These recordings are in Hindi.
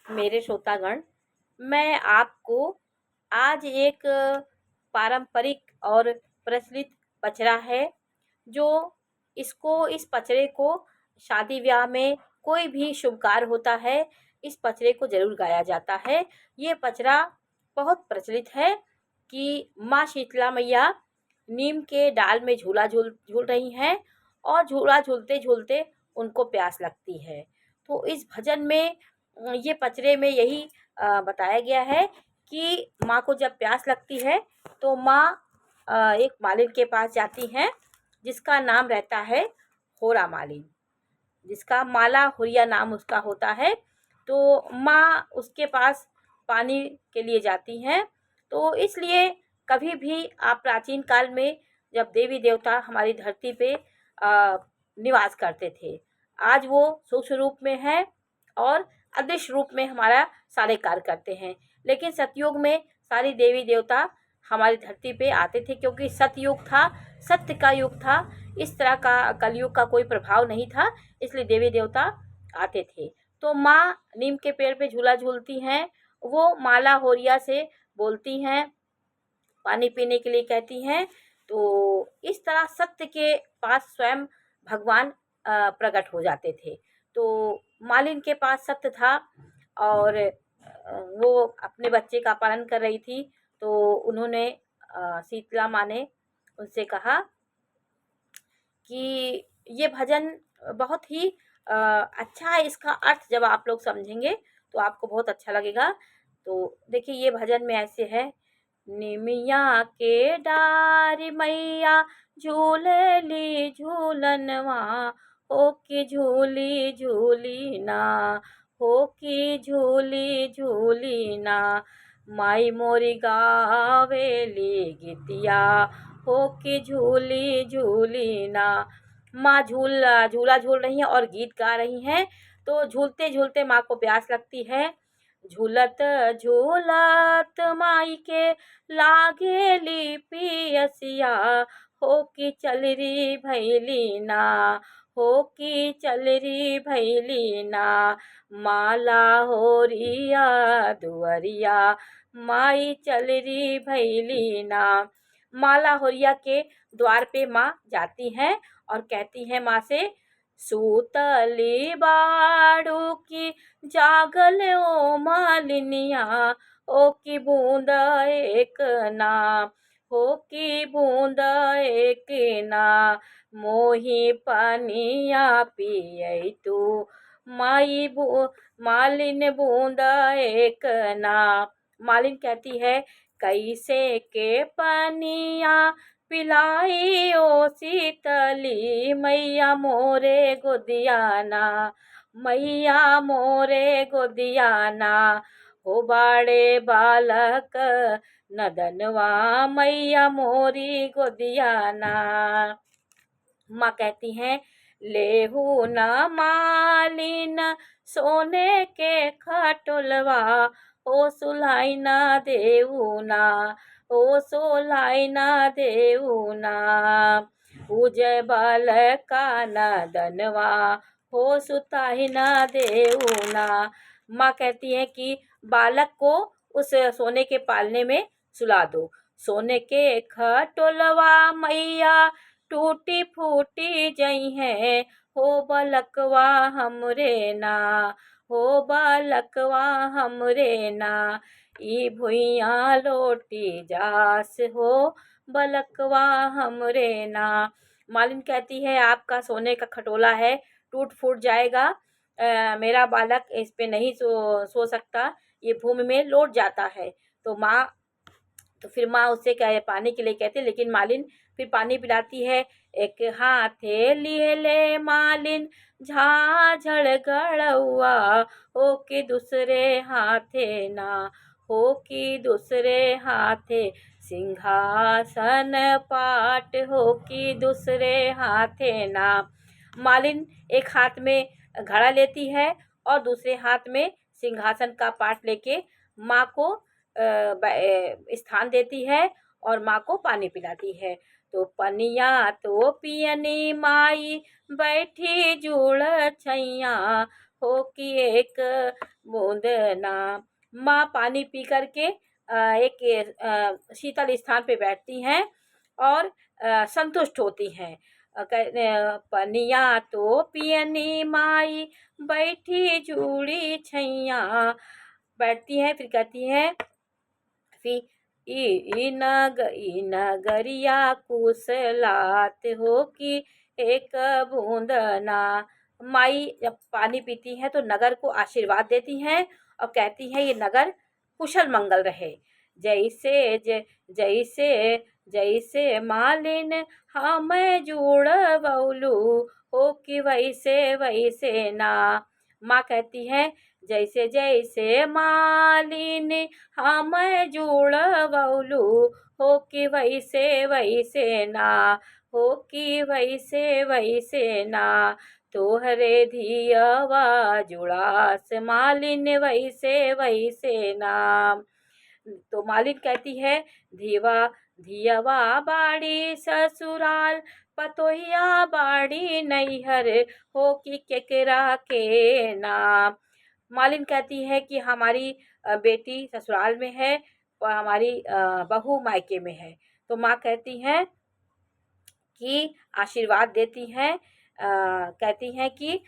मेरे श्रोतागण, मैं आपको आज एक पारंपरिक और प्रचलित पचरा है जो इस पचरे को शादी ब्याह में कोई भी शुभ कार्य होता है, इस पचरे को ज़रूर गाया जाता है। ये पचरा बहुत प्रचलित है कि माँ शीतला मैया नीम के डाल में झूला झूल झूल रही हैं और झूला झूलते झूलते उनको प्यास लगती है। तो इस भजन में ये पचरे में यही बताया गया है कि माँ को जब प्यास लगती है तो माँ एक मालिन के पास जाती हैं जिसका नाम रहता है होरा मालिन, जिसका माला हुरिया नाम उसका होता है। तो माँ उसके पास पानी के लिए जाती हैं। तो इसलिए कभी भी आप प्राचीन काल में जब देवी देवता हमारी धरती पे निवास करते थे, आज वो सूक्ष्म रूप में हैं और अदृश्य रूप में हमारा सारे कार्य करते हैं। लेकिन सतयुग में सारी देवी देवता हमारी धरती पे आते थे, क्योंकि सतयुग था, सत्य का युग था। इस तरह का कलयुग का कोई प्रभाव नहीं था, इसलिए देवी देवता आते थे। तो माँ नीम के पेड़ पे झूला झूलती हैं, वो माला होरिया से बोलती हैं, पानी पीने के लिए कहती हैं। तो इस तरह सत्य के पास स्वयं भगवान प्रकट हो जाते थे। तो मालिन के पास सत्य था और वो अपने बच्चे का पालन कर रही थी। तो उन्होंने शीतला माँ ने उनसे कहा कि ये भजन बहुत ही अच्छा है। इसका अर्थ जब आप लोग समझेंगे तो आपको बहुत अच्छा लगेगा। तो देखिए, ये भजन में ऐसे है, निमिया के डारी मैया झूलेली झूलनवा, हो की झूली झूली ना, हो की झूली झूली ना, माई मोरी गावेली गीतिया, हो की झूली झूली ना। माँ झूला झूल रही हैं और गीत गा रही हैं। तो झूलते झूलते माँ को प्यास लगती है। झूलत झूलत माई के लागेली पियसिया, हो की चलरी भैली ना, हो की चलरी भैली ना, माला होरिया दुअरिया, माई चलरी भैली ना। माला होरिया के द्वार पे माँ जाती हैं और कहती हैं माँ से, सूतली बाड़ू की जागल ओ मालिनिया, ओ की बूंद एक ना, हो की बूंद एक ना, मोही पनिया पियई तू, मालिन बूंद एक ना। मालिन कहती है, कैसे के पनिया पिलाई ओ शीतली मैया मोरे गोदियाना, मैया मोरे गोदियाना, हो बाड़े बालक नदनवा, मैया मोरी गोदियाना। माँ कहती हैं, लेहू न मालिन सोने के खटोलवा, ओ सुलाई न देऊ ना, ओ सोलाई न देऊ ना, उजय बाल का नदनवा, हो सुताई न देऊ ना। माँ कहती हैं कि बालक को उस सोने के पालने में सुला दो। सोने के खटोलवा मैया टूटी फूटी जई है, हो बलकवा हमरे ना, हो बालकवा हमरे ना, ई भुइया लोटी जास हो, बलकवा हमरे ना। मालिन कहती है, आपका सोने का खटोला है, टूट फूट जाएगा, मेरा बालक इस पे नहीं सो सकता, ये भूमि में लौट जाता है। तो फिर माँ उससे क्या पानी के लिए कहती है, लेकिन मालिन फिर पानी पिलाती है। एक हाथे लिए ले मालिन झाझड़ गड़ुआ, हो कि दूसरे हाथे ना, हो कि दूसरे हाथे सिंहासन पाट, हो कि दूसरे हाथे ना। मालिन एक हाथ में घड़ा लेती है और दूसरे हाथ में सिंहासन का पाट लेके माँ को स्थान देती है और माँ को पानी पिलाती है। तो पनिया तो पियनी माई बैठी जुड़ छैया, हो कि एक बूंद माँ पानी पी करके एक शीतल स्थान पे बैठती हैं और संतुष्ट होती हैं। पनिया तो पियनी माई बैठी जूड़ी छैया, बैठती हैं, फिर कहती हैं, फिर ई नगरिया कुशलात हो कि एक बूंदना। माई जब पानी पीती हैं तो नगर को आशीर्वाद देती हैं और कहती हैं ये नगर कुशल मंगल रहे। जैसे जैसे जैसे मालिन हाँ मैं जुड़ बउलू हो कि वैसे वैसे ना। माँ कहती है जैसे जैसे मालिन हाँ मैं जुड़ बउलू हो कि वैसे वैसे ना, हो कि वैसे वैसे ना। तोहरे धियवा जुड़ास मालिन वैसे वैसे ना। तो मालिन कहती है धियवा बाड़ी ससुराल पतोहिया बाड़ी नैहर हो कि केकरा के नाम। मालिन कहती है कि हमारी बेटी ससुराल में है और हमारी बहू मायके में है। तो माँ कहती हैं कि आशीर्वाद देती हैं, कहती हैं कि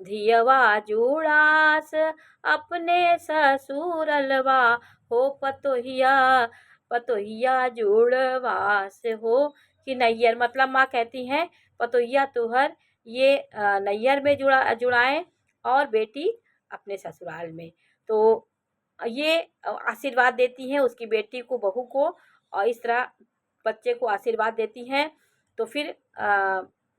धियवा जुड़ास अपने ससुरलवा हो पतोहिया पतोहिया जुड़वास हो कि नैयर। मतलब माँ कहती हैं पतोहिया तुहर ये नैयर में जुड़ाएं और बेटी अपने ससुराल में। तो ये आशीर्वाद देती हैं उसकी बेटी को, बहू को, और इस तरह बच्चे को आशीर्वाद देती हैं। तो फिर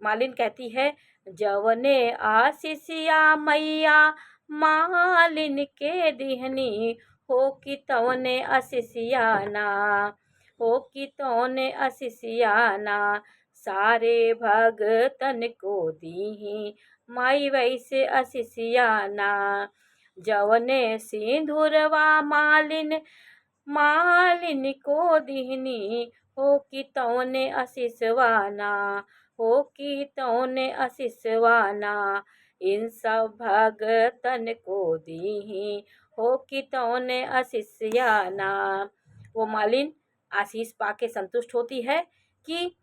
मालिन कहती है जवने आशीषिया मैया मालिन के दिहनी हो कि तवने आशीषिया ना, हो कि तवने आशीषिया ना। सारे भगतन को दीही माई वैसे आशीषिया ना। जवने सिंदूरवा मालिन मालिन को दिहनी हो कि तौने आशीषवाना, हो कि तौने आशीषवाना। इन सब भगतन को दीही हो कि तौने आशीषियाना। वो मालिन आशीष पाके संतुष्ट होती है कि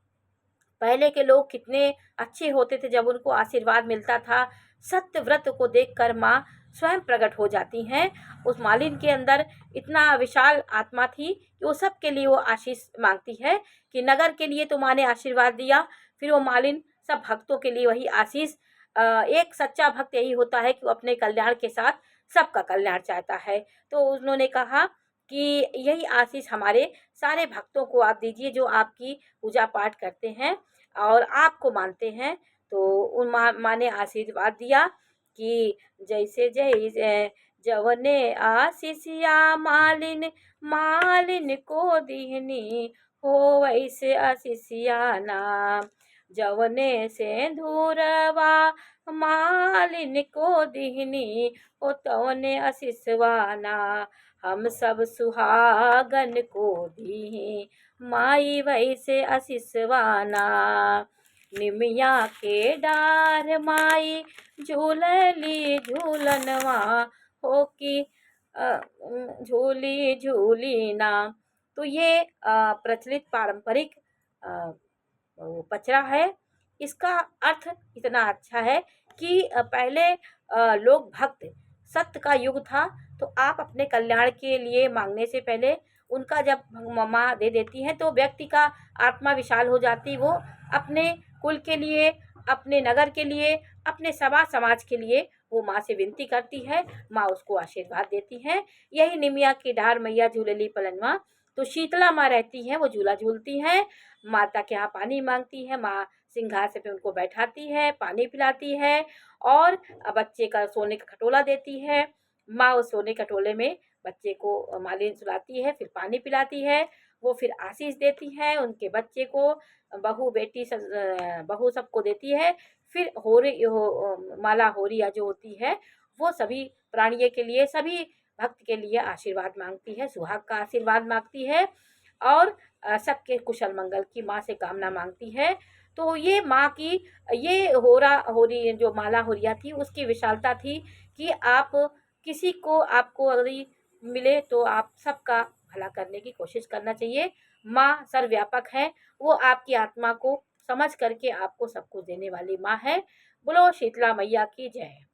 पहले के लोग कितने अच्छे होते थे जब उनको आशीर्वाद मिलता था। सत्य व्रत को देखकर माँ स्वयं प्रकट हो जाती हैं। उस मालिन के अंदर इतना विशाल आत्मा थी कि वो सबके लिए वो आशीष मांगती है कि नगर के लिए तो माँ ने आशीर्वाद दिया, फिर वो मालिन सब भक्तों के लिए वही आशीष। एक सच्चा भक्त यही होता है कि वो अपने कल्याण के साथ सबका कल्याण चाहता है। तो उन्होंने कहा कि यही आशीष हमारे सारे भक्तों को आप दीजिए जो आपकी पूजा पाठ करते हैं और आपको मानते हैं। तो उन माँ ने आशीर्वाद दिया कि जैसे जैसे जवने आशीषिया मालिन मालिन को दीहनी हो वैसे आशीषिया ना। जवने सिंदूरवा मालिन को दीहनी हो तवने आशीषवाना। हम सब सुहागन को दीही माई वैसे आशीषवाना। निमिया के डार माई झूलली झूलनवा हो कि झूली झूली ना। तो ये प्रचलित पारंपरिक वो पचरा है। इसका अर्थ इतना अच्छा है कि पहले लोग भक्त, सत्य का युग था, तो आप अपने कल्याण के लिए मांगने से पहले उनका जब माँ दे देती हैं तो व्यक्ति का आत्मा विशाल हो जाती। वो अपने कुल के लिए, अपने नगर के लिए, अपने सभा समाज के लिए वो माँ से विनती करती है, माँ उसको आशीर्वाद देती है। यही निमिया की डार मैया झूलली पलनवा। तो शीतला माँ रहती हैं, वो झूला झूलती हैं, माता के यहाँ पानी मांगती है, माँ सिंहासन पे उनको बैठाती है, पानी पिलाती है और बच्चे का सोने का खटोला देती है। माँ उस सोने कटोले में बच्चे को मालिन सुलाती है, फिर पानी पिलाती है, वो फिर आशीष देती है उनके बच्चे को, बहू बेटी सब बहू सबको देती है। फिर माला होरिया जो होती है वो सभी प्राणियों के लिए, सभी भक्त के लिए आशीर्वाद मांगती है, सुहाग का आशीर्वाद मांगती है और सबके कुशल मंगल की माँ से कामना मांगती है। तो ये माँ की ये होरी जो माला होरिया थी उसकी विशालता थी कि आप किसी को, आपको यदि मिले तो आप सबका भला करने की कोशिश करना चाहिए। माँ सर्वव्यापक है, वो आपकी आत्मा को समझ करके आपको सब कुछ देने वाली माँ है। बोलो शीतला मैया की जय।